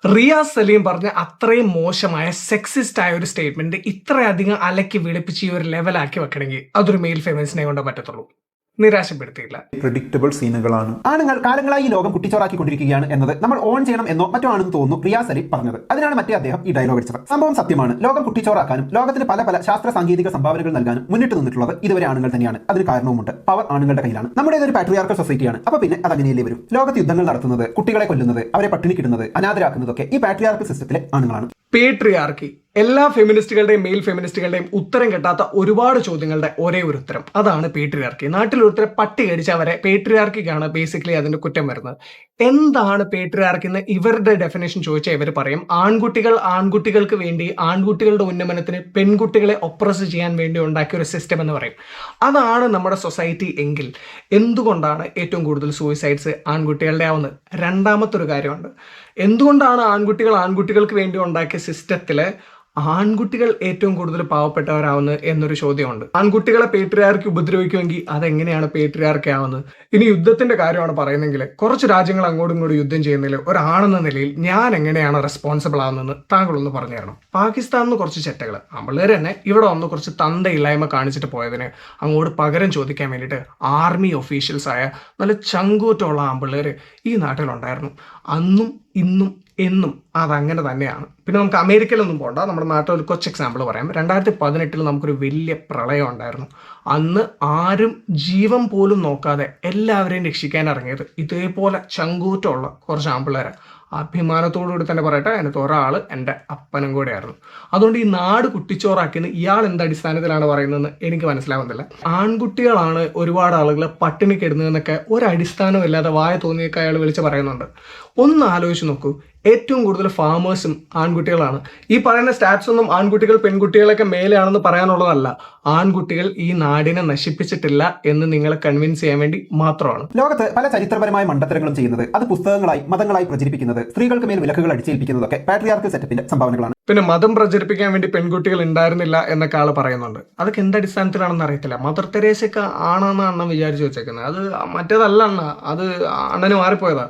റിയാസ് സലീം പറഞ്ഞ അത്രയും മോശമായ സെക്സിസ്റ്റ് ആയ ഒരു സ്റ്റേറ്റ്മെന്റ് ഇത്രയധികം അലക്കി വിളിപ്പിച്ച് ഈ ഒരു ലെവലാക്കി വെക്കണമെങ്കിൽ അതൊരു മെയിൽ ഫെമിനിസ്റ്റിനെ കൊണ്ടേ പറ്റത്തുള്ളൂ. നിരാശപ്പെടുത്തിയില്ല. പ്രെഡിക്റ്റബിൾ സീനുകളാണ്. ആണുങ്ങൾ കാലങ്ങളായി ഈ ലോകം കുട്ടിച്ചോറാക്കിക്കൊണ്ടിരിക്കുകയാണ് എന്നത് നമ്മൾ ഓൺ ചെയ്യണം എന്നോ മറ്റോ ആണെന്ന് തോന്നുന്നു റിയാസ് സലീം പറഞ്ഞത്. അതിനാണ് മറ്റേ അദ്ദേഹം ഈ ഡയലോഗ് അടിച്ചത്. സംഭവം സത്യമാണ്. ലോകം കുട്ടിച്ചോറാക്കാനും ലോകത്തിന് പല പല ശാസ്ത്ര സാങ്കേതിക സംഭാവനകൾ നൽകാനും മുന്നിട്ട് നിന്നിട്ടുള്ളത് ഇതുവരെ ആണുങ്ങൾ തന്നെയാണ്. അതിന് കാരണവുമുണ്ട്. പവർ ആണുങ്ങളുടെ കയ്യിലാണ്. നമ്മുടെ ഒരു പാട്രിയാർക്കൽ സൊസൈറ്റിയാണ്. അപ്പൊ പിന്നെ അതങ്ങനെയല്ലേ വരും. ലോകത്ത് യുദ്ധങ്ങൾ നടത്തുന്നത്, കുട്ടികളെ കൊല്ലുന്നത്, അവരെ പട്ടിണിക്കിടുന്നത്, അനാഥരാക്കുന്നതൊക്കെ ഈ പാട്രിയാർക്കൽ സിസ്റ്റത്തിലെ ആണുങ്ങളാണ്. പേട്രിയാർക്കി എല്ലാ ഫെമിനിസ്റ്റുകളുടെയും മെയിൽ ഫെമിനിസ്റ്റുകളുടെയും ഉത്തരം കിട്ടാത്ത ഒരുപാട് ചോദ്യങ്ങളുടെ ഒരേ ഒരു ഉത്തരം, അതാണ് പേട്രിയാർക്കി. നാട്ടിൽ ഒരുത്തരെ പട്ടി കടിച്ചവരെ പേട്രിയാർക്കിക്കാണ് ബേസിക്കലി അതിന്റെ കുറ്റം വരുന്നത്. എന്താണ് പേട്രിയാർക്കി എന്ന് ഇവരുടെ ഡെഫിനേഷൻ ചോദിച്ചാൽ ഇവർ പറയും ആൺകുട്ടികൾ ആൺകുട്ടികൾക്ക് വേണ്ടി ആൺകുട്ടികളുടെ ഉന്നമനത്തിന് പെൺകുട്ടികളെ ഒപ്രസ് ചെയ്യാൻ വേണ്ടി ഉണ്ടാക്കിയ ഒരു സിസ്റ്റം എന്ന് പറയും. അതാണ് നമ്മുടെ സൊസൈറ്റി എങ്കിൽ എന്തുകൊണ്ടാണ് ഏറ്റവും കൂടുതൽ സൂയിസൈഡ്സ് ആൺകുട്ടികളുടെ ആവുന്നത്? രണ്ടാമത്തെ ഒരു കാര്യമുണ്ട്. എന്തുകൊണ്ടാണ് ആൺകുട്ടികൾ ആൺകുട്ടികൾക്ക് വേണ്ടി ഉണ്ടാക്കിയ സിസ്റ്റത്തില് ആൺകുട്ടികൾ ഏറ്റവും കൂടുതൽ പാവപ്പെട്ടവരാവുന്നത് എന്നൊരു ചോദ്യമുണ്ട്. ആൺകുട്ടികളെ പേട്രിയാർക്കി ഉപദ്രവിക്കുമെങ്കിൽ അതെങ്ങനെയാണ് പേട്രിയാർക്കി ആവുന്നത്? ഇനി യുദ്ധത്തിന്റെ കാര്യമാണ് പറയുന്നെങ്കിൽ കുറച്ച് രാജ്യങ്ങൾ അങ്ങോട്ടും ഇങ്ങോട്ടും യുദ്ധം ചെയ്യുന്നതിൽ ഒരാണെന്ന നിലയിൽ ഞാൻ എങ്ങനെയാണ് റെസ്പോൺസിബിൾ ആവുന്നതെന്ന് താങ്കളൊന്ന് പറഞ്ഞു തരണം. പാകിസ്ഥാനിൽ കുറച്ച് ചെറ്റകൾ ആമ്പിള്ളേർ തന്നെ ഇവിടെ വന്ന് കുറച്ച് തന്തയില്ലായ്മ കാണിച്ചിട്ട് പോയതിന് അങ്ങോട്ട് പകരം ചോദിക്കാൻ വേണ്ടിയിട്ട് ആർമി ഒഫീഷ്യൽസ് ആയ നല്ല ചങ്കൂറ്റമുള്ള ആമ്പിള്ളേർ ഈ നാട്ടിലുണ്ടായിരുന്നു. അന്നും ഇന്നും എന്നും അതങ്ങനെ തന്നെയാണ്. പിന്നെ നമുക്ക് അമേരിക്കയിലൊന്നും പോകണ്ട, നമ്മുടെ നാട്ടിൽ ഒരു കൊച്ചു എക്സാമ്പിൾ പറയാം. 2018 നമുക്കൊരു വലിയ പ്രളയം ഉണ്ടായിരുന്നു. അന്ന് ആരും ജീവൻ പോലും നോക്കാതെ എല്ലാവരെയും രക്ഷിക്കാൻ ഇറങ്ങിയത് ഇതേപോലെ ചങ്കൂറ്റമുള്ള കുറച്ച് ആമ്പിള്ളേരെ. അഭിമാനത്തോടുകൂടി തന്നെ പറയട്ടെ, അതിനകത്ത് ഒരാൾ എൻ്റെ അപ്പനും കൂടെ ആയിരുന്നു. അതുകൊണ്ട് ഈ നാട് കുട്ടിച്ചോറാക്കിയെന്ന് ഇയാൾ എന്ത് അടിസ്ഥാനത്തിലാണ് പറയുന്നതെന്ന് എനിക്ക് മനസ്സിലാവുന്നില്ല. ആൺകുട്ടികളാണ് ഒരുപാട് ആളുകൾ പട്ടിണിക്കിടുന്നതെന്നൊക്കെ ഒരടിസ്ഥാനവും ഇല്ലാതെ വായ തോന്നിയൊക്കെ അയാൾ വിളിച്ച് പറയുന്നുണ്ട്. ഒന്ന് ആലോചിച്ച് നോക്കൂ, ഏറ്റവും കൂടുതൽ ഫാമേഴ്സും ആൺകുട്ടികളാണ്. ഈ പറയുന്ന സ്റ്റാറ്റ്സ് ഒന്നും ആൺകുട്ടികൾ പെൺകുട്ടികളൊക്കെ മേലെയാണെന്ന് പറയാനുള്ളതല്ല. ആൺകുട്ടികൾ ഈ നാടിനെ നശിപ്പിച്ചിട്ടില്ല എന്ന് നിങ്ങളെ കൺവിൻസ് ചെയ്യാൻ വേണ്ടി മാത്രമാണ്. ലോകത്ത് പല ചരിത്രപരമായ മണ്ടത്തരങ്ങളും ചെയ്യുന്നത്, അത് പുസ്തകങ്ങളായി മതങ്ങളായി പ്രചരിപ്പിക്കുന്നത്, സ്ത്രീകൾക്ക് മേൽ വിലക്കുകൾ അടിച്ചേൽപ്പിക്കുന്നതൊക്കെ പാട്രിയാർക്കൽ സെറ്റപ്പിന്റെ സംഭാവനകളാണ്. പിന്നെ മതം പ്രചരിപ്പിക്കാൻ വേണ്ടി പെൺകുട്ടികൾ ഉണ്ടായിരുന്നില്ല എന്നൊക്കെ ആൾ പറയുന്നുണ്ട്. അതൊക്കെ എന്ത് അടിസ്ഥാനത്തിലാണെന്ന് അറിയത്തില്ല. മദർ തെരേസയൊക്കെ ആണെന്ന് അണ്ണൻ വിചാരിച്ചു വെച്ചേക്കുന്നത്. അത് മറ്റേതല്ല അണ്ണ, അത് അണ്ണന് മാറിപ്പോയതാ.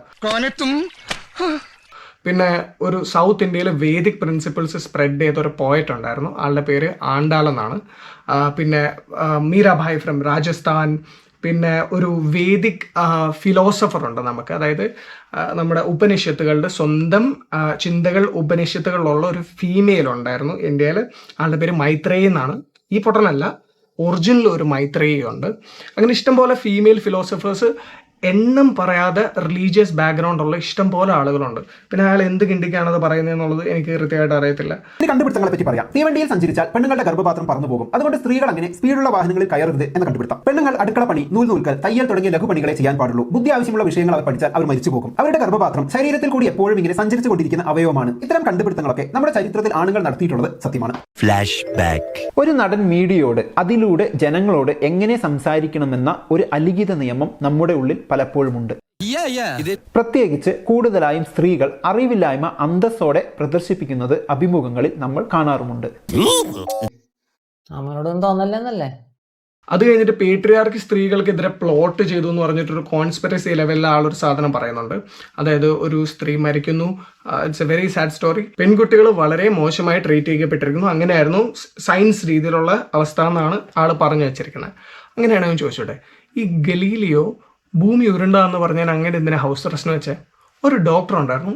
പിന്നെ ഒരു സൗത്ത് ഇന്ത്യയിലെ വേദിക് പ്രിൻസിപ്പിൾസ് സ്പ്രെഡ് ചെയ്ത ഒരു പോയറ്റ് ഉണ്ടായിരുന്നു. ആളുടെ പേര് ആണ്ടാൾ എന്നാണ്. പിന്നെ മീരാഭായ് ഫ്രം രാജസ്ഥാൻ. പിന്നെ ഒരു വേദിക് ഫിലോസഫർ ഉണ്ട് നമുക്ക്, അതായത് നമ്മുടെ ഉപനിഷത്തുകളുടെ സ്വന്തം ചിന്തകൾ ഉപനിഷത്തുകളിലുള്ള ഒരു ഫീമെയിൽ ഉണ്ടായിരുന്നു ഇന്ത്യയിൽ. ആളുടെ പേര് മൈത്രേയി എന്നാണ്. ഈ പൊട്ടനല്ല, ഒറിജിനൽ ഒരു മൈത്രേയി ഉണ്ട്. അങ്ങനെ ഇഷ്ടംപോലെ ഫീമെയിൽ ഫിലോസഫേഴ്സ് എണ്ണം പറയാതെ റിലീജിയസ് ബാക്ക്ഗ്രൗണ്ട് ഉള്ള ഇഷ്ടം പോലെ ആളുകളുണ്ട്. പിന്നെ അയാൾ എന്ത് കിണ്ടിക്കാണത് പറയുന്നത് എന്നുള്ളത് എനിക്ക് കൃത്യമായിട്ട് അറിയത്തില്ല. കണ്ടുപിടുത്തങ്ങളെ പറ്റി പറയാം. തീവണ്ടിയിൽ സഞ്ചരിച്ചാൽ പെണ്ണുങ്ങളുടെ ഗർഭപാത്രം പറന്നു പോകും. അതുകൊണ്ട് സ്ത്രീകൾ അങ്ങനെ സ്പീഡുള്ള വാഹനങ്ങളിൽ കയറരുത് എന്ന് കണ്ടുപിടുത്തം. പെണ്ണുങ്ങൾ അടുക്കള പണി, നൂൽക്കൽ, തയ്യൽ തുടങ്ങിയ ലഘുപണികളെ ചെയ്യാൻ പാടുള്ളൂ. ബുദ്ധി ആവശ്യമുള്ള വിഷയങ്ങൾ അവർ പഠിച്ചാൽ അവർ മരിച്ചു പോകും. അവരുടെ ഗർഭപാത്രം ശരീരത്തിൽ കൂടി എപ്പോഴും ഇങ്ങനെ സഞ്ചരിച്ചു കൊണ്ടിരിക്കുന്ന അവയവമാണ്. ഇത്തരം കണ്ടുപിടുത്തങ്ങളൊക്കെ നമ്മുടെ ചരിത്രത്തിൽ ആണുങ്ങൾ നടത്തിയിട്ടുള്ളത് സത്യമാണ്. Flash back. ഒരു നടൻ മീഡിയയോട് അതിലൂടെ ജനങ്ങളോട് എങ്ങനെ സംസാരിക്കണമെന്ന ഒരു അലിഖിത നിയമം നമ്മുടെ ഉള്ളിൽ പലപ്പോഴുമുണ്ട്. പ്രത്യേകിച്ച് കൂടുതലായും സ്ത്രീകൾ അറിവില്ലായ്മ അന്തസ്സോടെ പ്രദർശിപ്പിക്കുന്നത് അഭിമുഖങ്ങളിൽ നമ്മൾ കാണാറുമുണ്ട്. അത് കഴിഞ്ഞിട്ട് പേട്രിയാർക്കി സ്ത്രീകൾക്കെതിരെ പ്ലോട്ട് ചെയ്തു എന്ന് പറഞ്ഞിട്ടൊരു കോൺസ്പിറസി ലെവലിൽ ആളൊരു സാധനം പറയുന്നുണ്ട്. അതായത് ഒരു സ്ത്രീ മരിക്കുന്നു, it's A very sad story. പെൺകുട്ടികൾ വളരെ മോശമായി ട്രീറ്റ് ചെയ്യപ്പെട്ടിരിക്കുന്നു. അങ്ങനെയായിരുന്നു സയൻസ് രീതിയിലുള്ള അവസ്ഥ എന്നാണ് ആൾ പറഞ്ഞു വെച്ചിരിക്കുന്നത്. അങ്ങനെയാണെങ്കിൽ ചോദിച്ചോട്ടെ, ഈ ഗലീലിയോ ഭൂമി ഉരുണ്ടെന്ന് പറഞ്ഞാൽ അങ്ങനെ എന്തിനാ ഹൗസ് അറസ്റ്റ് വെച്ചേ? ഒരു ഡോക്ടർ ഉണ്ടായിരുന്നു,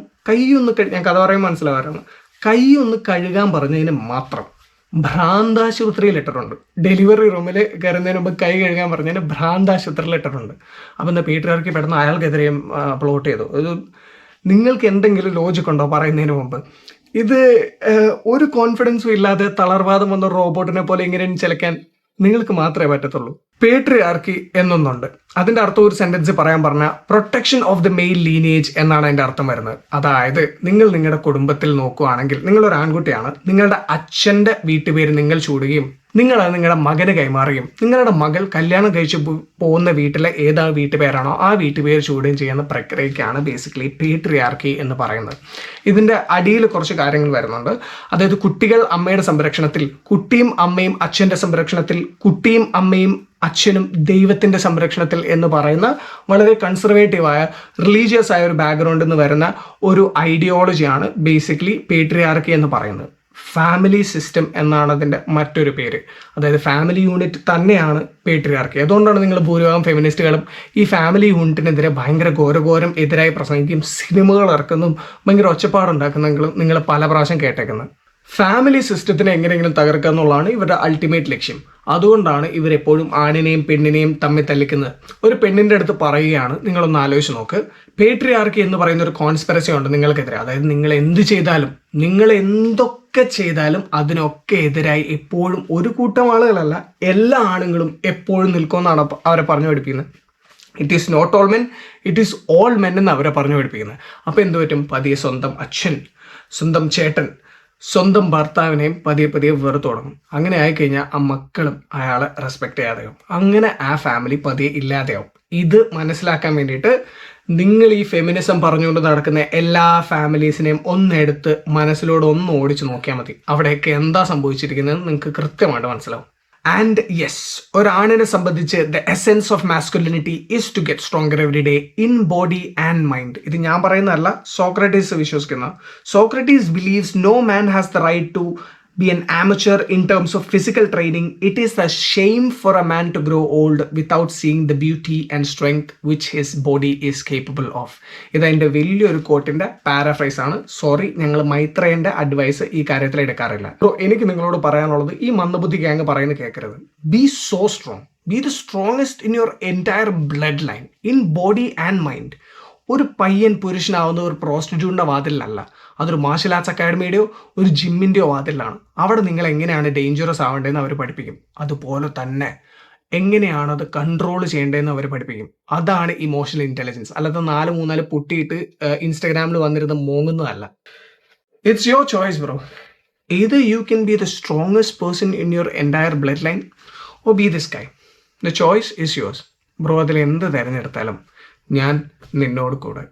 ഞാൻ കഥ പറയുമ്പോൾ മനസ്സിലാവാറാണ്, കൈയൊന്ന് കഴുകാൻ പറഞ്ഞതിന് മാത്രം ഭ്രാന്താശുപത്രിയിൽ ഇട്ടിട്ടുണ്ട്. ഡെലിവറി റൂമിൽ കയറുന്നതിന് മുമ്പ് കൈ കഴുകാൻ പറഞ്ഞതിന് ഭ്രാന്താശുപത്രിയിൽ ഇട്ടിട്ടുണ്ട്. അപ്പം എന്താ പേട്രിയാർക്കി പെടുന്ന അയാൾക്കെതിരെയും പ്ലോട്ട് ചെയ്തു. ഇത് നിങ്ങൾക്ക് എന്തെങ്കിലും ലോജിക് ഉണ്ടോ പറയുന്നതിന് മുമ്പ്? ഇത് ഒരു കോൺഫിഡൻസും ഇല്ലാതെ തളർവാദം വന്ന റോബോട്ടിനെ പോലെ ഇങ്ങനെ ചിലക്കാൻ നിങ്ങൾക്ക് മാത്രമേ പറ്റത്തുള്ളൂ. പേട്രിയാർക്കി എന്നൊന്നുണ്ട്. അതിന്റെ അർത്ഥം ഒരു സെന്റൻസ് പറയാൻ പറഞ്ഞാൽ protection of the male lineage എന്നാണ് അതിന്റെ അർത്ഥം വരുന്നത്. അതായത് നിങ്ങൾ നിങ്ങളുടെ കുടുംബത്തിൽ നോക്കുകയാണെങ്കിൽ, നിങ്ങളൊരു ആൺകുട്ടിയാണ്, നിങ്ങളുടെ അച്ഛന്റെ വീട്ടുപേര് നിങ്ങൾ ചൂടുകയും നിങ്ങൾ അത് നിങ്ങളുടെ മകന് കൈമാറുകയും നിങ്ങളുടെ മകൾ കല്യാണം കഴിച്ച് പോകുന്ന വീട്ടിലെ ഏതാ വീട്ടുപേരാണോ ആ വീട്ടുപേര് ചൂടുകയും ചെയ്യുന്ന പ്രക്രിയക്കാണ് ബേസിക്കലി പേട്രിയാർക്കി എന്ന് പറയുന്നത്. ഇതിന്റെ അടിയിൽ കുറച്ച് കാര്യങ്ങൾ വരുന്നുണ്ട്. അതായത് കുട്ടികൾ അമ്മയുടെ സംരക്ഷണത്തിൽ, കുട്ടിയും അമ്മയും അച്ഛന്റെ സംരക്ഷണത്തിൽ, കുട്ടിയും അമ്മയും അച്ഛനും ദൈവത്തിൻ്റെ സംരക്ഷണത്തിൽ എന്ന് പറയുന്ന വളരെ കൺസർവേറ്റീവായ റിലീജിയസ് ആയ ഒരു ബാക്ക്ഗ്രൗണ്ടിൽ നിന്ന് വരുന്ന ഒരു ഐഡിയോളജിയാണ് ബേസിക്കലി പേട്രിയാർക്കി എന്ന് പറയുന്നത്. ഫാമിലി സിസ്റ്റം എന്നാണ് അതിൻ്റെ മറ്റൊരു പേര്. അതായത് ഫാമിലി യൂണിറ്റ് തന്നെയാണ് പേട്രിയാർക്കി. അതുകൊണ്ടാണ് നിങ്ങൾ ഭൂരിഭാഗം ഫെമിനിസ്റ്റുകളും ഈ ഫാമിലി യൂണിറ്റിനെതിരെ ഭയങ്കര ഘോരഘോരം എതിരായി പ്രസംഗിക്കും, സിനിമകൾ ഇറക്കുന്നതും ഭയങ്കര ഒച്ചപ്പാടുണ്ടാക്കുന്നെങ്കിലും നിങ്ങൾ പല പ്രാവശ്യം കേട്ടേക്കുന്നത്. ഫാമിലി സിസ്റ്റത്തിനെ എങ്ങനെയെങ്കിലും തകർക്കുക എന്നുള്ളതാണ് ഇവരുടെ അൾട്ടിമേറ്റ് ലക്ഷ്യം. അതുകൊണ്ടാണ് ഇവരെപ്പോഴും ആണിനെയും പെണ്ണിനെയും തമ്മിൽ തല്ലിക്കുന്നത്. ഒരു പെണ്ണിൻ്റെ അടുത്ത് പറയുകയാണ്, നിങ്ങളൊന്ന് ആലോചിച്ച് നോക്ക്, പേട്രിയാർക്കി എന്ന് പറയുന്ന ഒരു കോൺസ്പിറസി ഉണ്ട് നിങ്ങൾക്കെതിരെ. അതായത് നിങ്ങൾ എന്തൊക്കെ ചെയ്താലും അതിനൊക്കെ എതിരായി എപ്പോഴും ഒരു കൂട്ടം ആളുകളല്ല, എല്ലാ ആണുങ്ങളും എപ്പോഴും നിൽക്കുമെന്നാണ് അവരെ പറഞ്ഞു പഠിപ്പിക്കുന്നത്. It is not all men, it is all men എന്ന് അവരെ പറഞ്ഞു പഠിപ്പിക്കുന്നത്. അപ്പോൾ എന്ത് പറ്റും? പതിയെ സ്വന്തം അച്ഛൻ, സ്വന്തം ചേട്ടൻ, സ്വന്തം ഭർത്താവിനെയും പതിയെ വെറുത്തു തുടങ്ങും. അങ്ങനെ ആയിക്കഴിഞ്ഞാൽ ആ മക്കളും അയാളെ റെസ്പെക്ട് ചെയ്യാതെയാവും. അങ്ങനെ ആ ഫാമിലി പതിയെ ഇല്ലാതെയാവും. ഇത് മനസ്സിലാക്കാൻ വേണ്ടിയിട്ട് നിങ്ങൾ ഈ ഫെമിനിസം പറഞ്ഞുകൊണ്ട് നടക്കുന്ന എല്ലാ ഫാമിലീസിനെയും ഒന്നെടുത്ത് മനസ്സിലൂടെ ഒന്ന് ഓടിച്ചു നോക്കിയാൽ മതി. അവിടെയൊക്കെ എന്താ സംഭവിച്ചിരിക്കുന്നത് നിങ്ങൾക്ക് കൃത്യമായിട്ട് മനസ്സിലാവും. ആൻഡ് യെസ്, ഒരാണിനെ സംബന്ധിച്ച് the essence of masculinity is to get stronger every day in body and mind. ഇത് ഞാൻ പറയുന്നതല്ല, സോക്രട്ടീസ് വിശ്വസിക്കുന്ന. Socrates believes no man has the right to be an amateur in terms of physical training. It is a shame for a man to grow old without seeing the beauty and strength which his body is capable of. ഇതെൻ്റെ വലിയൊരു കോട്ടിൻ്റെ paraphrase ആണ്. Sorry, ഞങ്ങൾ മൈത്രേൻ്റെ advice ഈ കാര്യത്തിൽ എടുക്കാറില്ല. എനിക്ക് നിങ്ങളോട് പറയാനുള്ളത്, ഈ മന്ദബുദ്ധി ഗ്യാങ് പറയുന്നത് കേൾക്കരുത്. Be so strong, be the strongest in your entire blood line, in body and mind. ഒരു പയ്യൻ പുരുഷനാവുന്ന ഒരു പ്രോസ്റ്റിറ്റ്യൂട്ടിൻ്റെ വാതിലല്ല, അതൊരു മാർഷൽ ആർട്സ് അക്കാഡമിയുടെയോ ഒരു ജിമ്മിൻ്റെയോ വാതിലാണ്. അവിടെ നിങ്ങൾ എങ്ങനെയാണ് ഡേഞ്ചറസ് ആവേണ്ടതെന്ന് അവർ പഠിപ്പിക്കും. അതുപോലെ തന്നെ എങ്ങനെയാണത് കൺട്രോൾ ചെയ്യേണ്ടതെന്ന് അവർ പഠിപ്പിക്കും. അതാണ് ഇമോഷണൽ ഇൻ്റലിജൻസ്. അല്ലാതെ 4 പൊട്ടിയിട്ട് ഇൻസ്റ്റാഗ്രാമിൽ വന്നിരുന്ന് മോങ്ങുന്നതല്ല. It's your choice bro. either you can be the strongest person in your entire bloodline or be this guy. The choice is yours. Bro, അതിൽ എന്ത് തിരഞ്ഞെടുത്താലും ഞാൻ നിന്നോട് കൂടെ.